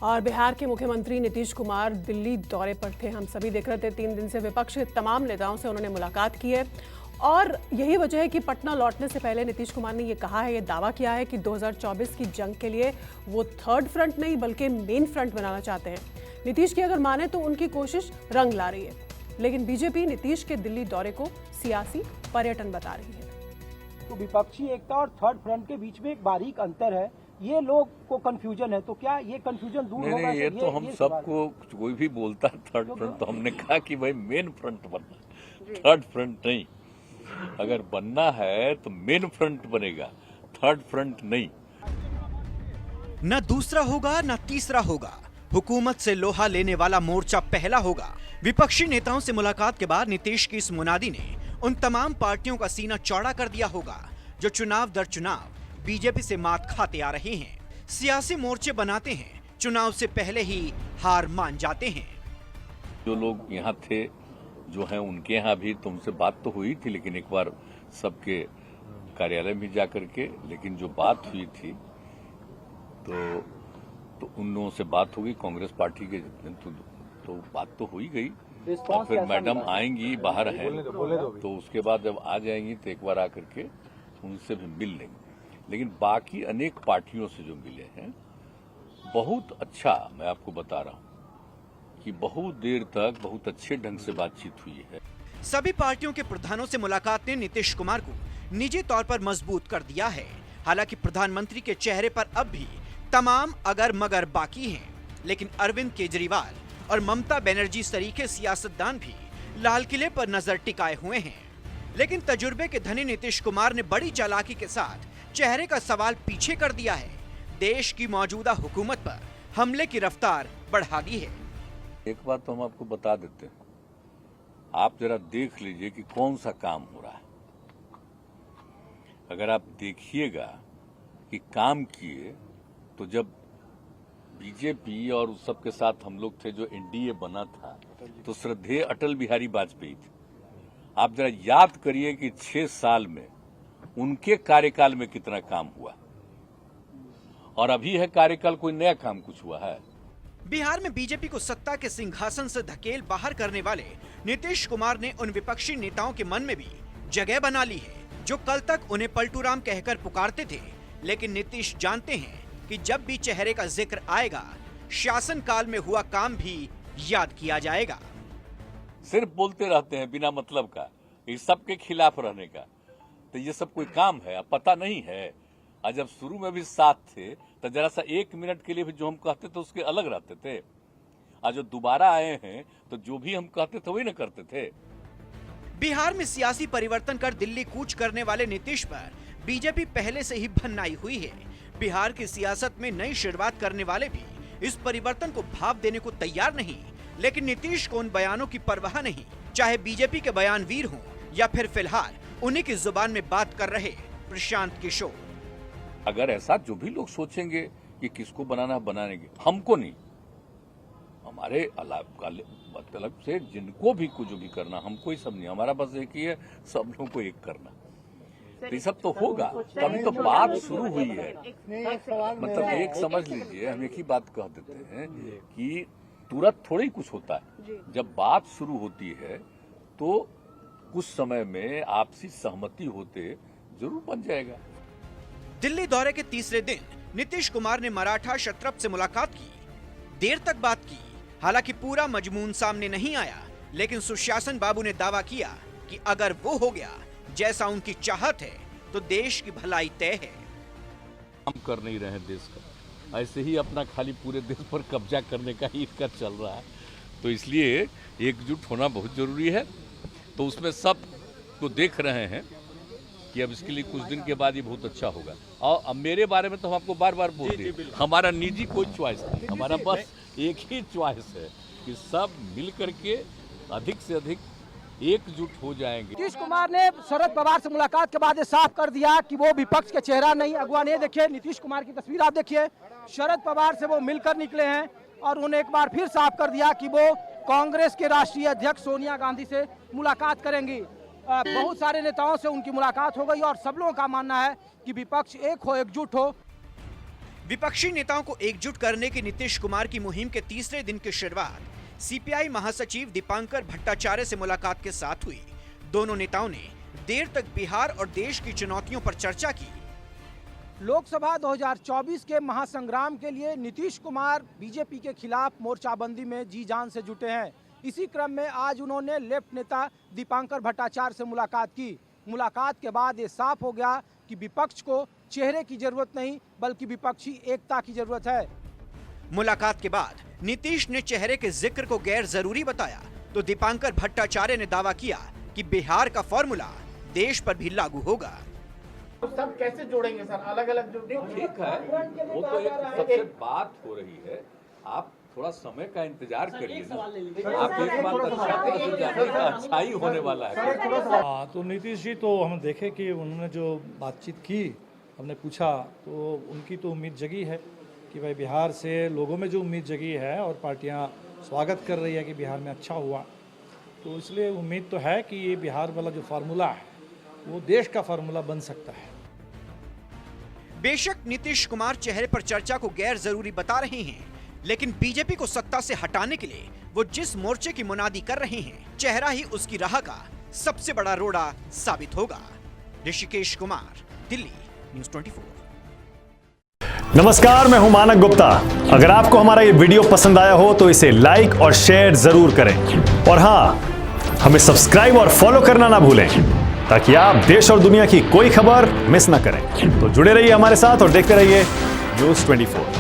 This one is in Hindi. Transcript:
और बिहार के मुख्यमंत्री नीतीश कुमार दिल्ली दौरे पर थे। हम सभी देख रहे थे, 3 दिन से विपक्ष के तमाम नेताओं से उन्होंने मुलाकात की है और यही वजह है कि पटना लौटने से पहले नीतीश कुमार ने ये कहा है, ये दावा किया है कि 2024 की जंग के लिए वो थर्ड फ्रंट नहीं बल्कि मेन फ्रंट बनाना चाहते हैं। नीतीश की अगर माने तो उनकी कोशिश रंग ला रही है, लेकिन बीजेपी नीतीश के दिल्ली दौरे को सियासी पर्यटन बता रही है। तो विपक्षी एकता और थर्ड फ्रंट के बीच में एक बारीक अंतर है, ये लोग को कंफ्यूजन है, तो क्या ये कंफ्यूजन दूर होगा? नहीं, ये तो हम सबको, कोई भी बोलता है थर्ड फ्रंट, तो हमने कहा कि भाई मेन फ्रंट बनना, थर्ड फ्रंट नहीं। अगर बनना है तो मेन फ्रंट बनेगा, थर्ड फ्रंट नहीं। न दूसरा होगा न तीसरा होगा, हुकूमत से लोहा लेने वाला मोर्चा पहला होगा। विपक्षी नेताओं से मुलाकात के बाद नीतीश की इस मुनादी ने उन तमाम पार्टियों का सीना चौड़ा कर दिया होगा जो चुनाव दर चुनाव बीजेपी से मात खाते आ रहे हैं, सियासी मोर्चे बनाते हैं, चुनाव से पहले ही हार मान जाते हैं। जो लोग यहाँ थे, जो हैं, उनके यहाँ भी तुमसे बात तो हुई थी, लेकिन एक बार सबके कार्यालय में जा करके, लेकिन जो बात हुई थी तो उन लोगों से बात होगी, कांग्रेस पार्टी के जितने तो बात तो हो ही गई। और फिर मैडम आएंगी, बाहर हैं, तो उसके बाद जब आ जाएंगी तो एक बार आकर के उनसे भी मिल लेंगे। लेकिन बाकी अनेक पार्टियों से जो मिले हैं, बहुत अच्छा, मैं आपको बता रहा हूं कि बहुत देर तक बहुत अच्छे ढंग से बातचीत हुई है। सभी पार्टियों के प्रधानों से मुलाकात ने नीतीश कुमार को निजी तौर पर मजबूत कर दिया है। हालांकि प्रधानमंत्री के चेहरे पर अब भी तमाम अगर मगर बाकी हैं, लेकिन अरविंद केजरीवाल और ममता बनर्जी सरीखे सियासतदान भी लाल किले पर नजर टिकाए हुए हैं। लेकिन तजुर्बे के धनी नीतीश कुमार ने बड़ी चालाकी के साथ चेहरे का सवाल पीछे कर दिया है। देश की मौजूदा हुकूमत पर हमले की रफ्तार बढ़ा दी है। एक बात तो हम आपको बता देते हैं, आप जरा देख लीजिए कि कौन सा काम हो रहा है। अगर आप देखिएगा कि काम किए, तो जब बीजेपी और उस सब के साथ हम लोग थे, जो एनडीए बना था, तो श्रद्धेय अटल बिहारी वाजपेयी थे। आप जरा याद करिए कि 6 साल में उनके कार्यकाल में कितना काम हुआ, और अभी है कार्यकाल, कोई नया काम कुछ हुआ है? बिहार में बीजेपी को सत्ता के सिंहासन से धकेल बाहर करने वाले नीतीश कुमार ने उन विपक्षी नेताओं के मन में भी जगह बना ली है जो कल तक उन्हें पलटूराम कहकर पुकारते थे। लेकिन नीतीश जानते हैं कि जब भी चेहरे का जिक्र आएगा, शासन काल में हुआ काम भी याद किया जाएगा। सिर्फ बोलते रहते हैं बिना मतलब का, इस सब के खिलाफ रहने का, तो ये सब कोई काम है? अब पता नहीं है। आज जब शुरू में भी साथ थे तो जरा सा 1 मिनट के लिए भी जो हम कहते थे उसके अलग रहते थे। आज जो दोबारा आए हैं तो जो भी हम कहते थे वही न करते थे। बिहार में सियासी परिवर्तन कर दिल्ली कूच करने वाले नीतीश पर बीजेपी पहले से ही भन्नाई हुई है। बिहार की सियासत में नई शुरुआत करने वाले भी इस परिवर्तन को भाव देने को तैयार नहीं, लेकिन नीतीश को उन बयानों की परवाह नहीं, चाहे बीजेपी के बयान वीर हों या फिर फिलहाल उन्हीं की जुबान में बात कर रहे प्रशांत किशोर। अगर ऐसा जो भी लोग सोचेंगे कि किसको बनाना बनाएंगे, हमको नहीं, हमारे मतलब से जिनको भी कुछ भी करना, हमको ही सब नहीं, हमारा बस एक ही है, सब लोगों को एक करना। तो ये सब तो होगा, तभी तो बात शुरू हुई है। मतलब एक समझ लीजिए, हम एक ही बात कह देते हैं कि तुरंत थोड़ी कुछ होता है। जब बात शुरू होती है तो कुछ समय में आपसी सहमति होते जरूर बन जाएगा। दिल्ली दौरे के तीसरे दिन नीतीश कुमार ने मराठा क्षत्रप से मुलाकात की, देर तक बात की। हालांकि पूरा मजमून सामने नहीं आया, लेकिन सुशासन बाबू ने दावा किया कि अगर वो हो गया जैसा उनकी चाहत है तो देश की भलाई तय है। हम कर नहीं रहे हैं देश का, ऐसे ही अपना खाली पूरे देश पर कब्जा करने का ही इसका चल रहा है। तो इसलिए एकजुट होना बहुत जरूरी है। तो उसमें सब को देख रहे हैं कि अब इसके लिए कुछ दिन के बाद ये बहुत अच्छा होगा। और अब मेरे बारे में तो हम आपको बार बार बोलते हैं, हमारा निजी कोई चॉइस नहीं, हमारा बस एक ही चॉइस है कि सब मिल करके अधिक से अधिक एकजुट हो जाएंगे। नीतीश कुमार ने शरद पवार से मुलाकात के बाद ये साफ कर दिया कि वो विपक्ष के चेहरा नहीं, अगुवा नहीं। देखिए नीतीश कुमार की तस्वीर आप देखिए, शरद पवार से वो मिलकर निकले हैं और उन्होंने एक बार फिर साफ कर दिया कि वो कांग्रेस के राष्ट्रीय अध्यक्ष सोनिया गांधी से मुलाकात करेंगी। बहुत सारे नेताओं से उनकी मुलाकात हो गई और सब लोगों का मानना है कि विपक्ष एक हो, एकजुट हो। विपक्षी नेताओं को एकजुट करने की नीतीश कुमार की मुहिम के तीसरे दिन की शुरुआत सीपीआई महासचिव दीपांकर भट्टाचार्य से मुलाकात के साथ हुई। दोनों नेताओं ने देर तक बिहार और देश की चुनौतियों पर चर्चा की। लोकसभा 2024 के महासंग्राम के लिए नीतीश कुमार बीजेपी के खिलाफ मोर्चाबंदी में जी जान से जुटे हैं। इसी क्रम में आज उन्होंने लेफ्ट नेता दीपांकर भट्टाचार्य से मुलाकात की। मुलाकात के बाद ये साफ हो गया कि विपक्ष को चेहरे की जरूरत नहीं बल्कि विपक्षी एकता की जरूरत है। मुलाकात के बाद नीतीश ने चेहरे के जिक्र को गैर जरूरी बताया तो दीपांकर भट्टाचार्य ने दावा किया कि बिहार का फॉर्मूला देश पर भी लागू होगा। तो सब कैसे जोड़ेंगे सर? अलग अलग जो ठीक है, वो तो एक सबसे बात हो रही है। आप थोड़ा समय का इंतजार करिए ना। आप एक बात अच्छा ही होने वाला है। तो नीतीश जी तो हम देखे कि उन्होंने जो बातचीत की, हमने पूछा तो उनकी तो उम्मीद जगी है कि भाई बिहार से लोगों में जो उम्मीद जगी है और पार्टियां स्वागत कर रही है कि बिहार में अच्छा हुआ, तो इसलिए उम्मीद तो है कि ये बिहार वाला जो फार्मूला है वो देश का फार्मूला बन सकता है। बेशक नीतीश कुमार चेहरे पर चर्चा को गैर जरूरी बता रहे हैं, लेकिन बीजेपी को सत्ता से हटाने के लिए वो जिस मोर्चे की मुनादी कर रहे हैं, चेहरा ही उसकी राह का सबसे बड़ा रोड़ा साबित होगा। ऋषिकेश कुमार, दिल्ली, न्यूज़ 24। नमस्कार, मैं हूं मानक गुप्ता। अगर आपको हमारा ये वीडियो पसंद आया हो तो इसे लाइक और शेयर जरूर करें और हां, हमें सब्सक्राइब और फॉलो करना ना भूलें ताकि आप देश और दुनिया की कोई खबर मिस ना करें। तो जुड़े रहिए हमारे साथ और देखते रहिए न्यूज़ 24।